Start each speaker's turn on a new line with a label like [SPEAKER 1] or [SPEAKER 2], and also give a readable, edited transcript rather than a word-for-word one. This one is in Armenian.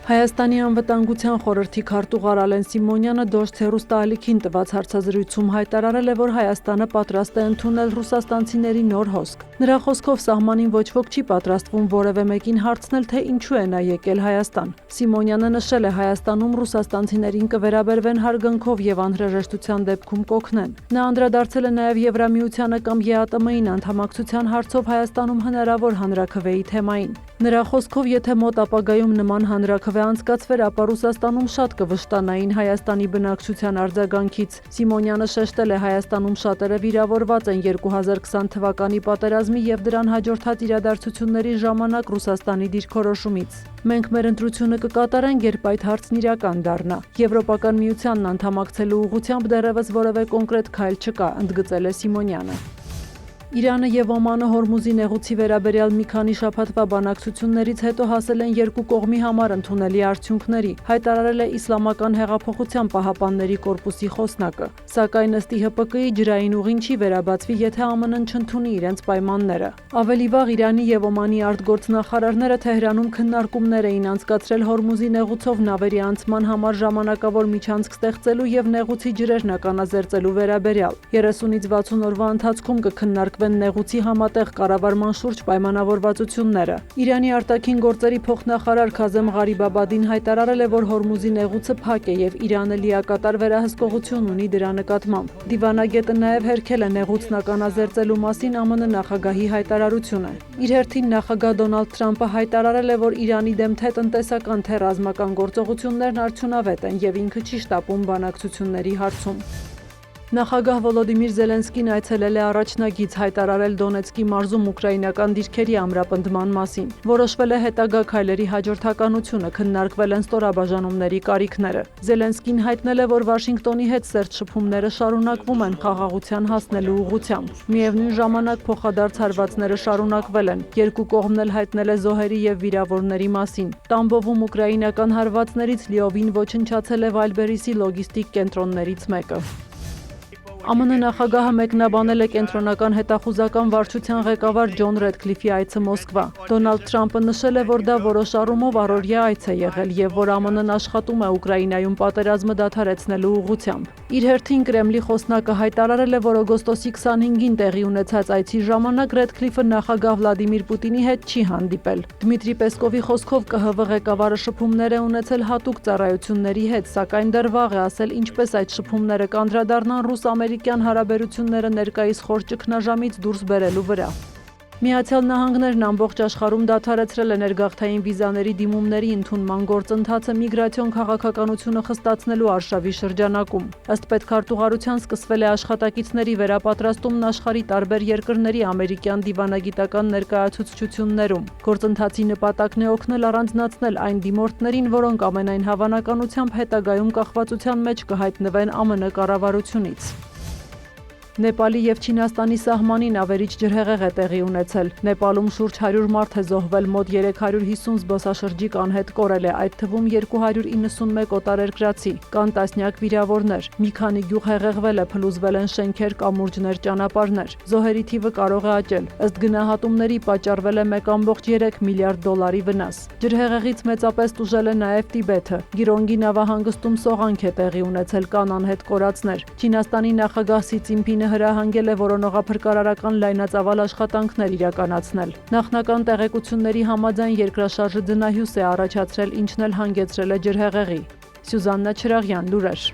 [SPEAKER 1] Հայաստանի անվտանգության խորհրդի քարտուղար Ալեն Սիմոնյանը Դոժձ հեռուստաալիքին տված հարցազրույցում հայտարարել է, որ Հայաստանը պատրաստ է ընդունել ռուսաստանցիների նոր հոսք։ Նրա խոսքով սահմանին ոչ ոք չի պատրաստվում որևէ մեկին հարցնել, թե ինչու է նա եկել Հայաստան։ Սիմոնյանը նշել է, Հայաստանում ռուսաստանցիներին կվերաբերվեն հարգանքով եւ անհրաժեշտության դեպքում կօգնեն։ Նա անդրադարձել է նաեւ Եվրամիությանը կամ ԵԱՏՄ-ին անդամակցության հարցով Հայաստանում հնարավոր հանրաքվեի թեմային։ Նրա խոսքով, եթե մոտ ապագայում նման հանրաքվե անցկացվեր, ապա Ռուսաստանում շատ կվշտանային Հայաստանի բնակչության արձագանքից։ Սիմոնյանը շեշտել է, Հայաստանում շատերը վիրավորված են 2020 թվականի պատերազմի եւ դրան հաջորդած իրադարձությունների ժամանակ Ռուսաստանի դիրքորոշումից։ Մենք մեր ընտրությունը կկատարենք, երբ այդ հարցն իրական դառնա։ Եվրոպական միությանն անդամակցելու ուղղությամբ դեռևս որևէ կոնկրետ քայլ չկա, ընդգծել է Սիմոնյանը։ Իրանը եւ Օմանը Հորմուզի նեղուցի վերաբերյալ մի քանի շաբաթվա բանակցություններից հետո հասել են երկու կողմի համար ընդունելի արդյունքների, հայտարարել է Իսլամական հեղափոխության պահապանների կորպուսի խոսնակը։ Սակայն ըստ ԻՀՊԿ-ի ջրային ուղին չի վերաբացվի, եթե ԱՄՆ-ն չընդունի իրենց պայմանները։ Ավելի վաղ Իրանի եւ Օմանի արտգործնախարարները Թեհրանում քննարկումներ էին անցկացրել Հորմուզի նեղուցով նավերի անցման համար ժամանակավոր միջանցք ստեղծելու եւ նեղուցի ջրերն ականազերծելու վերաբերյալ։ 30-ից 60 օրվա ընթացքում կքննարկվեն նեղուցի համատեղ կառավարման շուրջ պայմանավորվածությունները։ Իրանի արտաքին գործերի փոխնախարար Քազեմ Ղարիբաբադին հայտարարել է, որ Հորմուզի նեղուցը փակ է եւ Իրանը լիակատար վերահսկողություն ունի դրա նկատմամբ։ Դիվանագետը նաեւ հերքել է նեղուցն ականազերծելու մասին ԱՄՆ նախագահի հայտարարությունը։ Իր հերթին նախագահ Դոնալդ Թրամփը հայտարարել է, որ Իրանի դեմ թե տնտեսական, թե ռազմական գործողություններն արդյունավետ են եւ ինքը չի շտապում բանակցությունների հարցում։ Նախագահ Վոլոդիմիր Զելենսկին այցելել է առաջնագիծ հայտարարել Դոնեցկի մարզում ուկրաինական դիրքերի ամրապնդման մասին։ Որոշվել է հետագա քայլերի հաջորդականությունը, քննարկվել են ստորաբաժանումների կարիքները։ Զելենսկին հայտնել է, որ Վաշինգտոնի հետ սերտ շփումները շարունակվում են խաղաղության հասնելու ուղղությամբ։ Միևնույն ժամանակ փոխադարձ հարվածները շարունակվել են։ Երկու կողմն էլ հայտնել է զոհերի եւ վիրավորների մասին։ Տամբովում ուկրաինական հարվածներից լիովին ոչնչացել է Վալբերիսի լոգիստիկ կենտրոններից մեկը։ ԱՄՆ նախագահը մեկնաբանել է կենտրոնական հետախուզական վարչության ղեկավար Ջոն Ռեդքլիֆի այցը Մոսկվա։ Դոնալդ Թրամփը նշել է, որ դա որոշ առումով առօրյա այց է եղել եւ որ ԱՄՆ-ն աշխատում է Ուկրաինայում պատերազմը դադարեցնելու ուղղությամբ։ Իր հերթին Կրեմլի խոսնակը հայտարարել է, որ օգոստոսի 25-ին տեղի ունեցած այցի ժամանակ Ռեդքլիֆը նախագահ Վլադիմիր Պուտինի հետ չի հանդիպել։ Դմիտրի Պեսկովի խոսքով ԿՀՎ ղեկավարը շփումներ է ունեցել հատուկ ծառայությունների հետ, սակայն դեռ վաղ է ասել ինչպես այդ շփումները կանդրադառնան ռուս-ամերիկյան հարաբերությունները ներկայիս խոր ճգնաժամից դուրս բերելու վրա։ Միացյալ Նահանգներն ամբողջ աշխարհում դադարեցրել է ներգաղթային վիզաների դիմումների ընդունման գործընթացը միգրացիոն քաղաքականությունը խստացնելու արշավի շրջանակում։ Ըստ պետքարտուղարության սկսվել է աշխատակիցների վերապատրաստումն աշխարհի տարբեր երկրների ամերիկյան դիվանագիտական ներկայացուցչություններում։ Գործընթացի նպատակն է օգնել առանձնացնել այն դիմորդներին, որոնք ամենայն հավանականությամբ հետագայում կախվածության մեջ կհայտնվեն ԱՄՆ կառավարությունից։ Նեպալի եւ Չինաստանի սահմանին ավերիչ ջրհեղեղ է տեղի ունեցել։ Նեպալում շուրջ 100 մարդ է զոհվել, մոտ 350 զբոսաշրջիկ անհետ կորել է, այդ թվում 291 օտարերկրացի, կան տասնյակ վիրավորներ։ Մի քանի գյուղ հեղեղվել է, փլուզվել են շենքեր, կամուրջներ, ճանապարհներ։ Զոհերի թիվը կարող է աճել։ Ըստ գնահատումների պատճառվել է 1.3 միլիարդ դոլարի վնաս։ Ջրհեղեղից մեծապես տուժել է նաեւ Տիբեթը։ Գիրոնգի նավահանգստում սողանք է տեղի ունեցել, կան անհետ կորածներ։ Չինաստանի նախագահ Սի Ցինփինը հրահանգել է որոնողափրկարարական լայնածավալ աշխատանքներ իրականացնել։ Նախնական տեղեկությունների համաձայն երկրաշարժը ձնահյուս է առաջացրել, ինչն էլ հանգեցրել է ջրհեղեղի։ Սյուզաննա Չրաղյան, լուրեր։